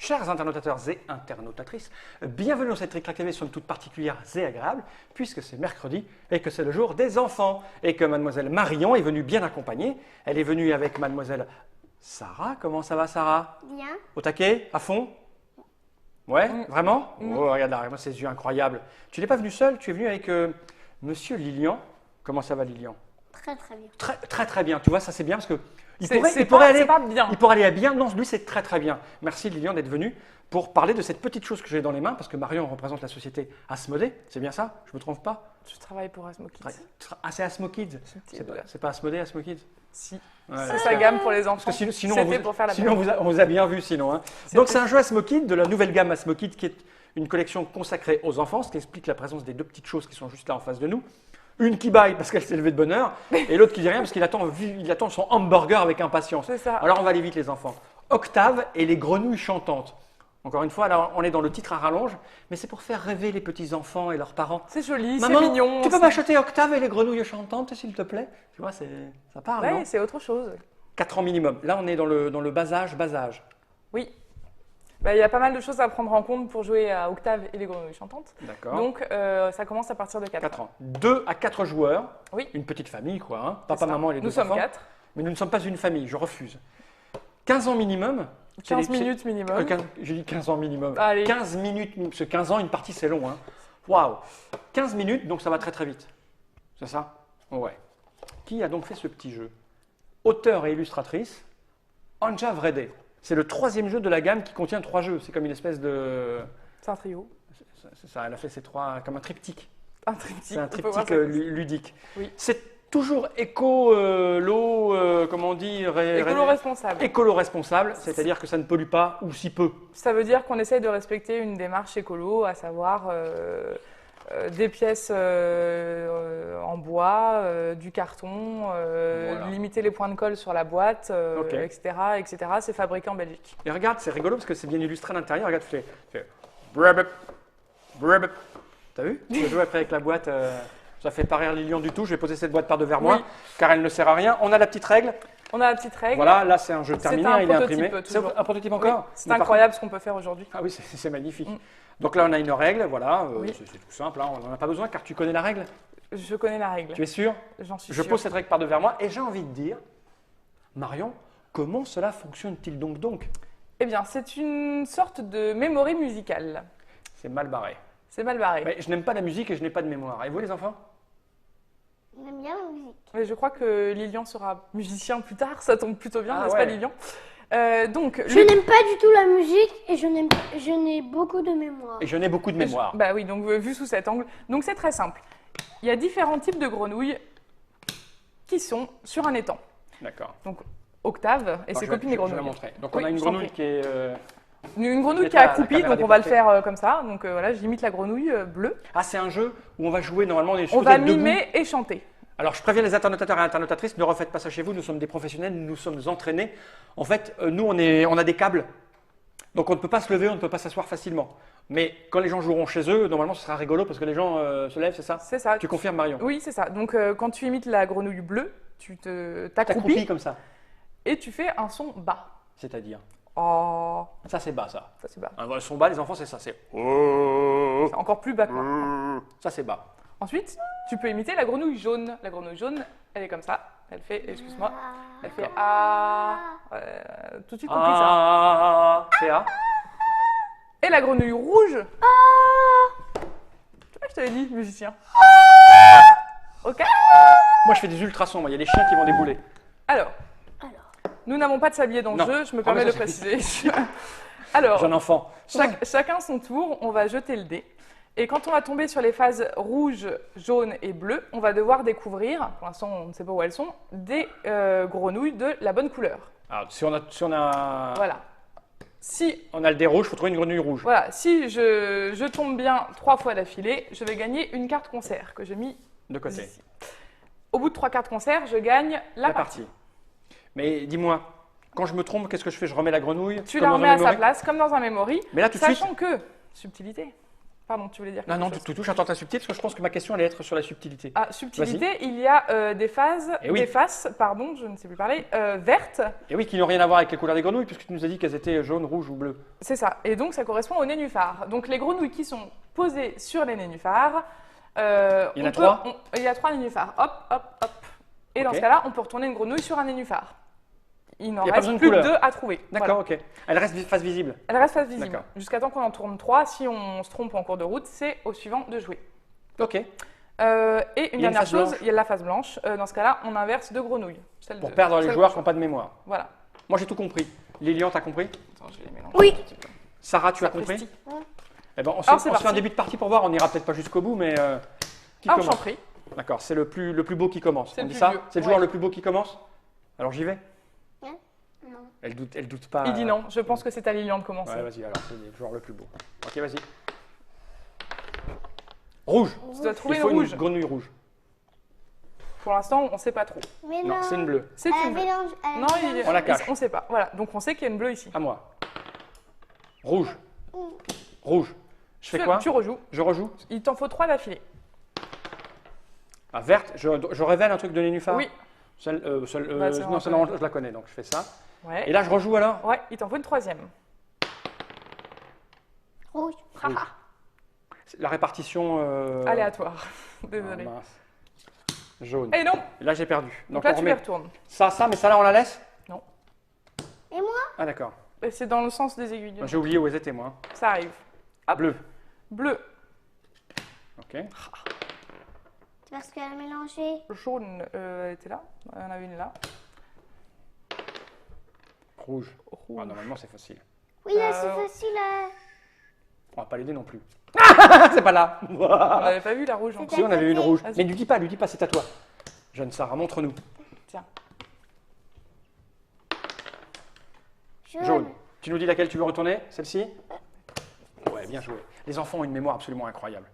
chers internautateurs et internautatrices, bienvenue dans cette récréation toute particulière et agréable, puisque c'est mercredi et que c'est le jour des enfants, et que mademoiselle Marion est venue bien accompagnée. Elle est venue avec mademoiselle Sarah. Comment ça va, Sarah? Bien. Au taquet? À fond? Ouais, vraiment? Oh, regarde là, ses yeux incroyables. Tu n'es pas venu seul, tu es venu avec monsieur Lilian. Comment ça va, Lilian? Très très bien. Très bien. Tu vois, ça c'est bien parce que il C'est pourrait pas bien. Il pourrait aller à bien. Non, lui c'est très bien. Merci Lilian d'être venu pour parler de cette petite chose que j'ai dans les mains parce que Marion représente la société Asmodée. C'est bien ça? Je me trompe pas? Je travaille pour Asmo Kids. Ah, c'est Asmo Kids. C'est pas Asmodée, Asmo Kids? Si. Ouais. C'est sa gamme pour les enfants. Parce que sinon, C'était pour faire la sinon on vous a bien vu sinon. Hein. Donc c'est un jeu Asmo Kids de la nouvelle gamme Asmo Kids qui est une collection consacrée aux enfants, ce qui explique la présence des deux petites choses qui sont juste là en face de nous. Une qui baille parce qu'elle s'est levée de bonne heure, et l'autre qui dit rien parce qu'il attend son hamburger avec impatience. C'est ça. Alors on va aller vite les enfants. Octave et les grenouilles chantantes. Encore une fois, là, on est dans le titre à rallonge, mais c'est pour faire rêver les petits enfants et leurs parents. C'est joli, c'est Maman, mignon. tu peux m'acheter Octave et les grenouilles chantantes, s'il te plaît? Tu vois, ça parle, non? Ouais, c'est autre chose. 4 ans minimum. Là, on est dans le bas âge. Oui. Bah, il y a pas mal de choses à prendre en compte pour jouer à Octave et les grenouilles chantantes. D'accord. Donc, ça commence à partir de 4 ans. 2 à 4 joueurs. Oui. Une petite famille, quoi. Hein. C'est Papa, ça. maman et les Nous deux enfants. sommes 4. Mais nous ne sommes pas une famille, je refuse. 15 ans minimum. 15 minutes minimum. J'ai dit 15 ans minimum. Allez. 15 minutes, parce que 15 ans, une partie, c'est long. Hein. Waouh. 15 minutes, donc ça va très vite. C'est ça? Ouais. Qui a donc fait ce petit jeu? Auteur et illustratrice, Anja Vrede. C'est le 3e jeu de la gamme qui contient 3 jeux. C'est comme une espèce de... C'est un trio. C'est ça, elle a fait ces 3 comme un triptyque. Un triptyque. C'est un On peut voir triptyque ça. ludique. Oui. C'est toujours comment on dit Écolo-responsable. Écolo-responsable, c'est-à-dire que ça ne pollue pas ou si peu. Ça veut dire qu'on essaye de respecter une démarche écolo, à savoir des pièces en bois, du carton, Voilà. limiter les points de colle sur la boîte, Ok. etc., etc. C'est fabriqué en Belgique. Et regarde, c'est rigolo parce que c'est bien illustré à l'intérieur. Regarde, tu fais brabap, brabap. T'as vu? Tu peux jouer après avec la boîte. Ça fait pas rire Lilian du tout. Je vais poser cette boîte par devers moi, Oui. car elle ne sert à rien. On a la petite règle. On a la petite règle. Voilà, là c'est un jeu terminé, un il est prototype, imprimé. C'est toujours. un prototype Oui, encore? c'est Mais par incroyable ce qu'on peut faire aujourd'hui. contre- Ah oui, c'est magnifique. Mm. Donc là, on a une règle, voilà. Oui. C'est tout simple, hein, on n'en a pas besoin car tu connais la règle. Je connais la règle. Tu es sûr? J'en suis Je sûre. pose cette règle par devers moi et j'ai envie de dire, Marion, comment cela fonctionne-t-il donc? Eh bien, c'est une sorte de memory musicale. C'est mal barré. C'est mal barré. Mais je n'aime pas la musique et je n'ai pas de mémoire. Et vous les enfants? J'aime bien la musique. Mais je crois que Lilian sera musicien plus tard, ça tombe plutôt bien, Ah n'est-ce ouais. pas Lilian? Donc, Je n'aime pas du tout la musique et je n'ai beaucoup de mémoire. Et je n'ai beaucoup de mémoire. Bah oui, donc vu sous cet angle. Donc c'est très simple. Il y a différents types de grenouilles qui sont sur un étang. D'accord. Donc Octave et Alors, ses je vais- copines je les vais la grenouilles. montrer. Donc Oui, on a une je t'en grenouille prie. qui est... Une grenouille Mettre qui est la accroupie, caméra donc on va le déportée. faire comme ça. Donc voilà, j'imite la grenouille bleue. Ah, c'est un jeu où on va jouer, normalement, on est On supposé va être debout. mimer et chanter. Alors, je préviens les internautateurs et internautatrices, ne refaites pas ça chez vous, nous sommes des professionnels, nous sommes entraînés. En fait, nous, on a des câbles, donc on ne peut pas se lever, on ne peut pas s'asseoir facilement. Mais quand les gens joueront chez eux, normalement, ce sera rigolo parce que les gens se lèvent, c'est ça? C'est ça. Tu confirmes, Marion? Oui, c'est ça. Donc quand tu imites la grenouille bleue, tu T'accroupis t'accroupis comme ça, et tu fais un son bas. c'est-à-dire? Oh, Ça, c'est bas, ça. ça c'est bas. Un son bas, les enfants, c'est ça, c'est... C'est encore plus bas que moi. Ça, c'est bas. Ensuite, tu peux imiter la grenouille jaune. La grenouille jaune, elle est comme ça. Elle fait, excuse-moi, elle fait ah. Tout de suite compris ça. Ah, c'est A. Et la grenouille rouge. Tu vois, je t'avais dit, musicien. Ok. Moi, je fais des ultrasons, moi. Il y a des chiens qui vont débouler. Alors, nous n'avons pas de sablier dans le Non. jeu, je me Ah, permets mais de ça, préciser. Alors, Jeune enfant. chacun son tour, on va jeter le dé. Et quand on va tomber sur les phases rouge, jaune et bleu, on va devoir découvrir, pour l'instant on ne sait pas où elles sont, des grenouilles de la bonne couleur. Alors, si on a Voilà. Si, le dé rouge, il faut trouver une grenouille rouge. voilà, si je tombe bien 3 fois d'affilée, je vais gagner une carte concert que j'ai mis De côté. ici. Au bout de 3 cartes concert, je gagne la partie. Mais dis-moi, quand je me trompe, qu'est-ce que je fais? Je remets la grenouille Tu comme la dans remets un à sa memory? place, comme dans un memory, Mais là, tout de suite, sachant que, subtilité, Pardon, tu voulais dire Non, quelque non, chose? tout, j'attends ta subtilité, parce que je pense que ma question allait être sur la subtilité. Ah, subtilité, il y a des phases, Eh oui. des faces, pardon, je ne sais plus parler, vertes. Et oui, qui n'ont rien à voir avec les couleurs des grenouilles, puisque tu nous as dit qu'elles étaient jaunes, rouges ou bleues. C'est ça. Et donc, ça correspond aux nénuphars. Donc, les grenouilles qui sont posées sur les nénuphars. Il y en a 3 Il y a 3 nénuphars. Hop, hop, hop. Et dans Ok. ce cas-là, on peut retourner une grenouille sur un nénuphar. Il n'en Il y a pas reste besoin de plus que couleur. 2 à trouver. D'accord, Voilà. ok. Elle reste face visible. Elle reste face visible. D'accord. Jusqu'à temps qu'on en tourne 3. Si on se trompe en cours de route, c'est au suivant de jouer. Ok. Et une Il y a une dernière face chose, blanche. il y a la face blanche. Dans ce cas-là, on inverse 2 grenouilles. Pour perdre les joueurs qui n'ont pas de mémoire. Voilà. Moi, j'ai tout compris. Lilian, t'as compris? Attends, je vais les mélanger. Oui. Sarah, tu as compris? Sapristi. Eh ben, on se Alors, c'est fait un parti. début de partie pour voir. On n'ira peut-être pas jusqu'au bout, mais qui Alors, j'en commence? prie. D'accord, c'est le plus beau qui commence. C'est On le dit plus ça? vieux. C'est le joueur Ouais. le plus beau qui commence? Alors j'y vais? Non. Elle doute pas. Il dit non. Je pense que c'est à Lilian de commencer. Ouais, vas-y, alors c'est le joueur le plus beau. Ok, vas-y. Rouge. Tu dois trouver Il une faut rouge. une grenouille rouge. Pour l'instant, on ne sait pas trop. Mais Non, c'est une bleue. C'est une bleue. Non, On la cache. on ne sait pas. Voilà. Donc, on sait qu'il y a une bleue ici. À moi. Rouge. Rouge. Je fais quoi? Tu rejoues. Je rejoue? Il t'en faut 3 d'affilée. Ah, verte. Je révèle un truc de Nénuphar? Oui. Celle, Bah, c'est non, vraiment celle-là, je la connais, donc je fais ça. Ouais. Et là, je rejoue alors? Ouais, il t'en faut une 3e. Rouge. Rouge. La répartition. Aléatoire. Ah, Désolé. mince. Jaune. Et non. Et là, j'ai perdu. Donc là, on tu les remet retournes. ça, mais ça là, on la laisse? Et moi? Ah, d'accord. Et c'est dans le sens des aiguilles. J'ai oublié où elles étaient, moi. Ça arrive. Hop. Bleu. Bleu. Ok. C'est parce qu'elle a mélangé. Jaune, elle était là. Il y en avait une là. Rouge. Rouge. Ah, normalement, c'est facile. Oui, là, c'est facile. On va pas l'aider non plus. C'est pas là. On n'avait pas vu la rouge encore. Si, on avait eu une rouge. Vas-y. Mais lui dis pas, c'est à toi. Jeune Sarah, montre-nous. Tiens. Jaune. Tu nous dis laquelle tu veux retourner? Celle-ci? Ouais, bien joué. Les enfants ont une mémoire absolument incroyable.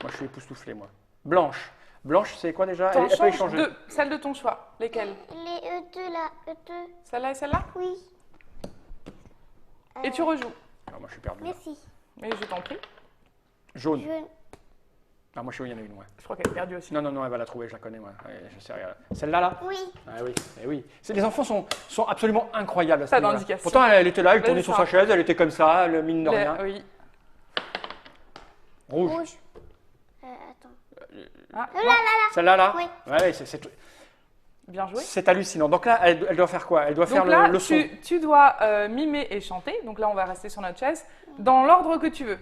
Moi, je suis époustouflé, moi. Blanche. Blanche, c'est quoi déjà? T'en Elle peut changes échanger. 2. Celle de ton choix. Lesquelles? Les E2 là, E2. Celle-là et celle-là? Oui. Et tu rejoues. Ah, moi, je suis perdu. là. Merci. Mais je t'en prie. Jaune. Jaune. Ah, moi, je sais où il y en a une, ouais. Je crois qu'elle est perdue aussi. Non, non, non, elle va la trouver, je la connais, moi. Ouais, je sais rien. Celle-là, là? Oui. Ah oui, eh oui. Les enfants sont absolument incroyables à ce Pas niveau-là. d'indication. Pourtant, elle était là, elle Vas-y, tournait sur sa Sarah. chaise, elle était comme ça, elle mine de rien. Oui. Rouge. Rouge. Attends. Ah, là, non. là. Celle-là, là? Oui. Ouais, Bien joué. c'est hallucinant. Donc là, elle doit faire quoi? Elle doit faire Donc là, le son. tu dois mimer et chanter. Donc là, on va rester sur notre chaise. Dans l'ordre que tu veux.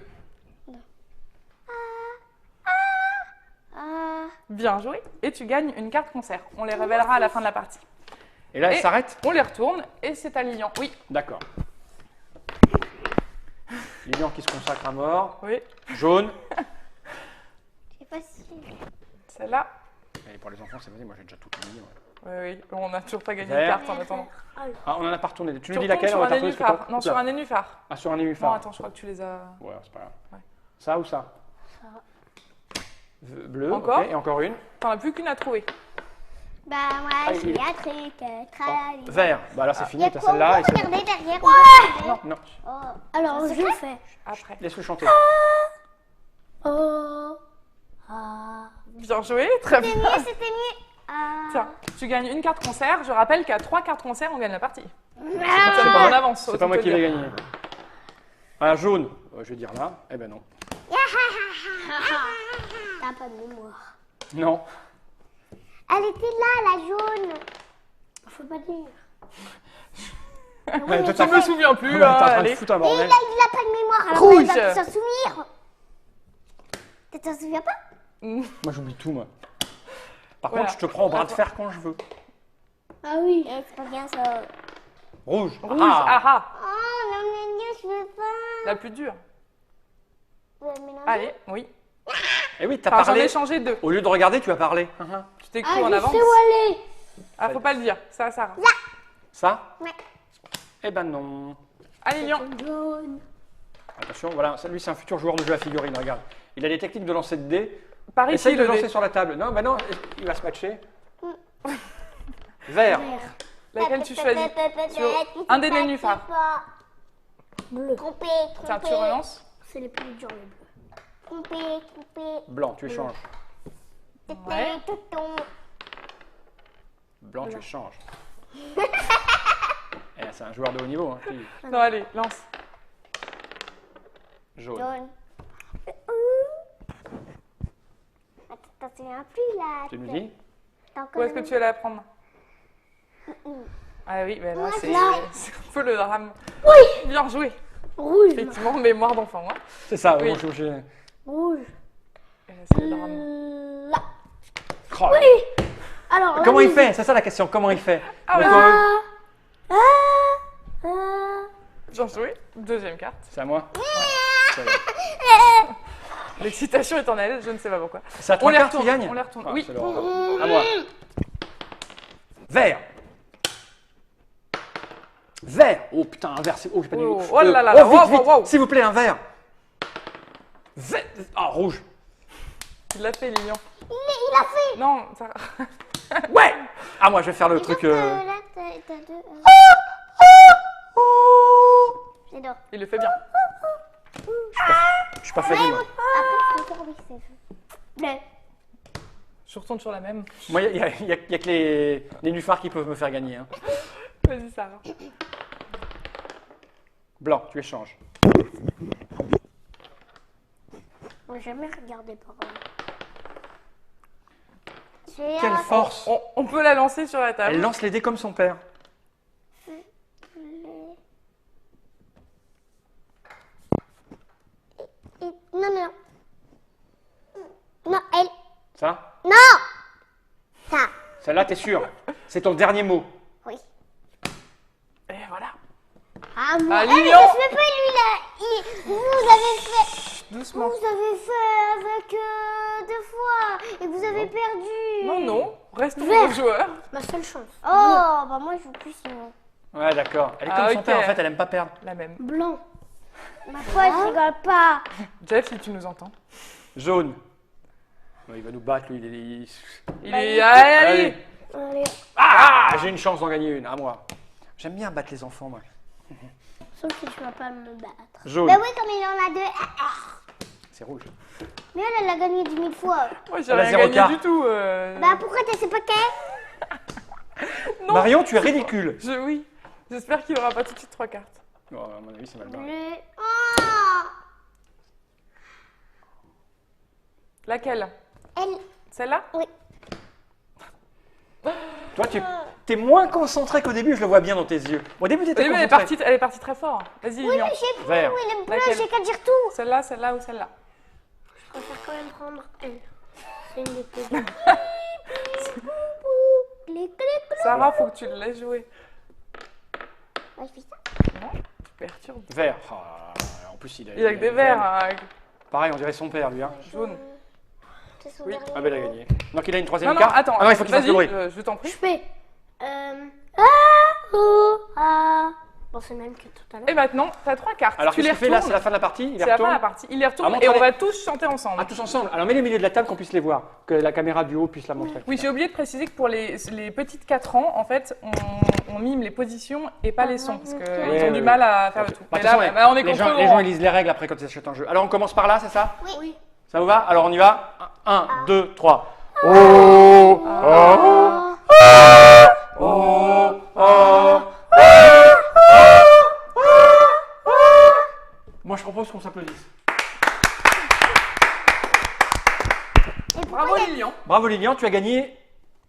Ah. Bien joué. Et tu gagnes une carte concert. On les révélera à la fin de la partie. Et là, elle Et- s'arrête? On les retourne et c'est à Lilian. Oui. D'accord. Lilian qui se consacre à mort. Oui. Jaune. C'est facile. Celle-là. Et pour les enfants, c'est vas-y, moi j'ai déjà tout oublié. ouais. Oui, oui. On n'a toujours pas gagné de Vert. carte en attendant. Ah, on en a pas retourné. Tu Tu nous dis retournes laquelle? sur On va un t'appeler, parce que nénuphar. toi- Non, Oups sur là. un nénuphar. Ah, sur un Non, nénuphar. attends, je crois que tu les as... Ouais, c'est pas grave. Ouais. Ça ou ça? Bleu, Encore. ok. Et encore une. T'en as plus qu'une à trouver. Bah, moi, Ah, j'ai il- un truc. Vert. Bah là, c'est Il y fini, a t'as quoi? On celle-là. peut et c'est bon. regarder derrière. Non, Oh. Alors, je fais. Après. laisse-le chanter. Oh. Ah. Bien joué, très bien. C'était mieux. Ah. Tiens, tu gagnes une carte concert. Je rappelle qu'à 3 cartes concert, on gagne la partie. C'est Ça pas pas en moi- avance. C'est autant pas moi te qui dire. vais gagner. Ah, jaune. Je vais dire là. Eh ben non. T'as pas de mémoire. Non. Elle était là, la jaune. Faut pas dire. Ouais, toi, Je me souviens plus. T'es en train de allez. foutre un Et bordel. il a pas de mémoire. Alors Rouge. il va s'en souvenir. Tu t'en souviens pas? Moi, j'oublie tout, moi. Par Voilà. contre, je te prends au bras de fer quand je veux. Ah oui. C'est pas bien ça. Rouge. Rouge, Ah. ah ah. Oh non, mais je veux pas. La plus dure. Vous avez mélangé? Allez, oui. Eh oui, t'as Enfin, j'en parlé. ai changé 2. Au lieu de regarder, tu as parlé. Tu t'es Ah, cru en je avance. sais où aller. Ah, faut pas le dire. Ça, Sarah. Ça? Ouais. Eh ben non. Allez, Lilian. Jaune. Attention, voilà, ça, lui c'est un futur joueur de jeu à figurines, regarde. Il a des techniques de lancer de dés. Par Essaye ici, de le lancer dé. sur la table. Non, bah non, il va se matcher. Vert. Laquelle tu choisis Sur un des nénuphars. Bleu. Trompé, Tiens, tu relances. C'est les plus durs, les bleus. Coupé. Blanc, tu échanges. Ouais. Blanc, tu échanges. C'est un joueur de haut niveau. Hein, Non, allez, lance. Jaune. Jaune. Attends, c'est un plus là. Tu nous dis? Où est-ce que tu allais la prendre? Ah oui, ben là, Moi, c'est là. un peu le drame. Oui. Bien joué. Rouge. Effectivement, mémoire d'enfant. Hein. C'est ça, Oui. Rouge. C'est le drame. Là. Oh, Oui. Alors, comment là, il fait? C'est ça la question. Comment il fait? Ah ouais. Donc, Bien joué. Deuxième carte. c'est à moi? Ouais. L'excitation est en elle, je ne sais pas pourquoi. C'est à On trois les cartes qui retourne. gagne? On les retourne. Ah, Oui. c'est l'horreur. À moi. Vert. Vert. Oh putain, un vert, c'est... Oh, j'ai pas dit... Oh, oh là là là, oh, vite, wow, vite. wow, wow. S'il vous plaît, un vert. Vert. Ah, rouge. Il l'a fait, Lilian. il a fait. Non, ça... Ouais. Ah, moi, je vais faire le truc... Là, t'as deux. J'adore. il le fait bien. Je suis pas fatigué, moi. Après, c'est encore bleu. Je retourne sur la même. Moi, il y a que les nénuphars qui peuvent me faire gagner. Hein. Vas-y, Sarah. Blanc, tu échanges. On n'a jamais regardé par Quelle force. On peut la lancer sur la table. Elle lance les dés comme son père. Non. Non, elle. Ça? Non. Ça. Celle-là, t'es sûr? C'est ton dernier mot. Oui. Et voilà. Ah, moi. Ah, Eh, mais Lilian. ça se fait pas, lui, là. Vous avez fait. Doucement. Vous avez fait avec deux fois. Et vous avez perdu. Non. Restons Vert. bons joueurs. Ma seule chance. Oh, bah moi, je joue plus sinon. Ouais, d'accord. Elle est Ah, comme son ok. père, en fait, elle aime pas perdre. La même. Blanc. Ma foi, je rigole pas. Jeff, si tu nous entends. Jaune. Ouais, il va nous battre, lui. Il est... Allez. Allez. Ah, j'ai une chance d'en gagner une, à moi. J'aime bien battre les enfants, moi. Sauf que tu vas pas me battre. Jaune. Bah oui, comme il en a deux. C'est rouge. Mais elle a gagné 10 000 fois. Moi, j'ai Elle a rien zéro gagné carte. du tout. Bah pourquoi t'as ces paquets? Non. Marion, tu es ridicule. Oui. J'espère qu'il n'aura pas tout de suite 3 cartes. Oh, à mon avis, c'est mal barré. Bleu. Oh. Laquelle? Elle. Celle-là? Oui. Toi, tu es moins concentré qu'au début, je le vois bien dans tes yeux. Au début, tu étais Elle est concentré. partie, elle est partie très fort. Vas-y, Oui, Lilian. mais je sais plus Vert. où il est bleu, Laquelle? j'ai qu'à dire tout. Celle-là, celle-là ou celle-là? Je préfère quand même prendre elle. C'est une des plus belles. Clic, clic. Sarah, faut que tu le laisses jouer. Ouais, je fais ça. Non, tu perturbes. Vert. Ah, en plus, il a... Il a que des verres. Hein. Pareil, on dirait son père, lui. Hein. Jaune. C'est son Oui. dernier Ah, ben, il a mot. gagné. Donc, il a une troisième Non, carte. attends. Ah non, il faut qu'il fasse Vas-y, le bruit. je t'en prie. Je fais. Bon, c'est le même que tout à l'heure. Et maintenant, tu as 3 cartes. Alors, tu qu'est-ce les qu'il fait là? C'est retournes. la fin de la partie? Il les C'est la fin de retourne. la partie. Il les Ah, retourne et montre-les. on va tous chanter ensemble. Ah, tous ensemble. Alors, mets-les au milieu de la table qu'on puisse les voir. Que la caméra du haut puisse la montrer. Oui, j'ai oublié de préciser que pour les petites 4 ans, en fait, on mime les positions et pas les sons parce qu'ils Ouais, ont ouais, du mal à faire le tout. Bah, Mais de toute façon, là, on est les contre gens, eux, les gens, hein. ils lisent les règles après quand ils achètent un jeu. Alors, on commence par là, c'est ça? Oui. Ça vous va? Alors, on y va. 1, 2, 3. Oh, oh, oh, oh. Moi, je propose qu'on s'applaudisse. Bravo Lilian. Bravo Lilian, tu as gagné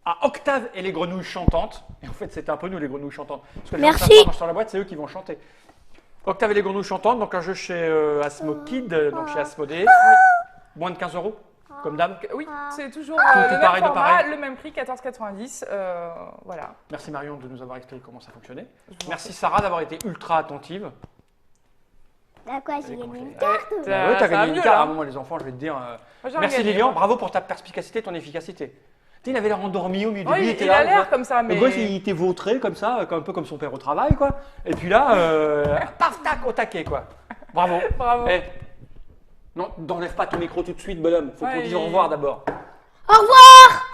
à Octave et les grenouilles chantantes. Et en fait, c'était un peu nous les grenouilles chantantes. Parce que les gens Merci. savent pas, quand je sors la boîte, c'est eux qui vont chanter. Octave et les grenouilles chantantes, donc un jeu chez Asmokid, donc chez Asmodée. Moins de 15 € comme d'hab. Oui, c'est toujours Tout le même pareil de format, pareil. le même prix, 14,90. Voilà. Merci Marion de nous avoir expliqué comment ça fonctionnait. Je vous en Merci Sarah d'avoir été ultra attentive. À quoi j'ai Allez, gagné une comment carte? Ouais, Ouais, t'as ça va gagné une mieux, carte. là. À un moment, les enfants, je vais te dire. Moi, j'ai rien Merci gagné, Lilian, moi. bravo pour ta perspicacité, ton efficacité. Tu sais, il avait l'air endormi au milieu du Oui, début, était il là. a l'air comme ça, mais. Le gosse, il était vautré comme ça, un peu comme son père au travail, quoi. Et puis là, paf, tac, au taquet, quoi. Bravo. Bravo. Eh, non, n'enlève pas ton micro tout de suite, bonhomme. Faut qu'on Ouais, dise au revoir d'abord. Au revoir.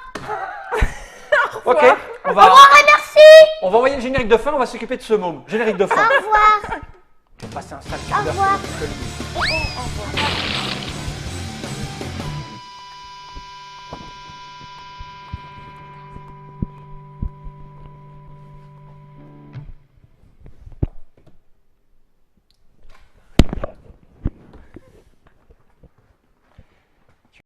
Ok, on Au revoir et merci. va envoyer le générique de fin, on va s'occuper de ce môme. Générique de fin. Au revoir. On va passer un sale Au quart d'heure. revoir. sur notre colis. Au revoir.